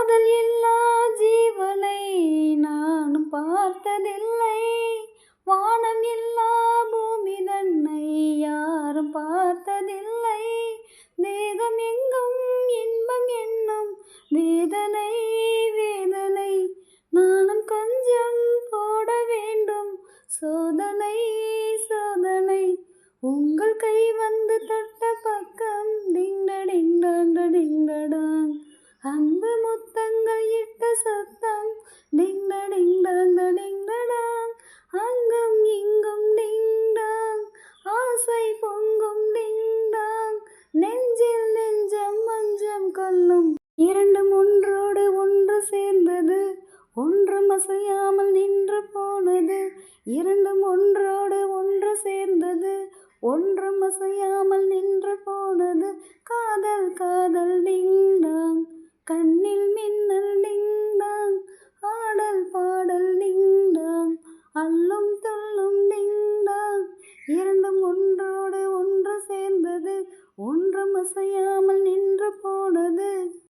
காதல் இல்லா ஜீவனை நானும் பார்த்ததில்லை. வானம் இல்லா பூமி தன்னை யாரும் பார்த்ததில்லை. தேகம் எங்கும் இன்பம் என்னும் வேதனை வேதனை. நானும் கொஞ்சம் போட வேண்டும் சோதனை சோதனை. உங்கள் கை வந்து தொட்ட பக்கம் டிங்கடிங்டாங் அன்பு முத்தங்கள் இட்ட சத்தம் டிங்கடிங்டாங் அங்கும் இங்கும் டிங்டாங் ஆசை பொங்கும் டிங்டாங் நெஞ்சில் நெஞ்சம் மஞ்சம் கொல்லும். இரண்டும் ஒன்றோடு ஒன்று சேர்ந்தது, ஒன்றும் அசையாமல் நின்று போனது. இரண்டும் ஒன்றோடு ஒன்று சேர்ந்தது, ஒன்றும் அசையாமல் நின்று போனது. காதல் காதல் டிங்டாங் கண்ணில் மின்னல் டிங்டாங் ஆடல் பாடல் டிங்டாங் அல்லும் துள்ளும் டிங்டாங். இரண்டும் ஒன்றோடு ஒன்று சேர்ந்தது, ஒன்றும் அசையாமல்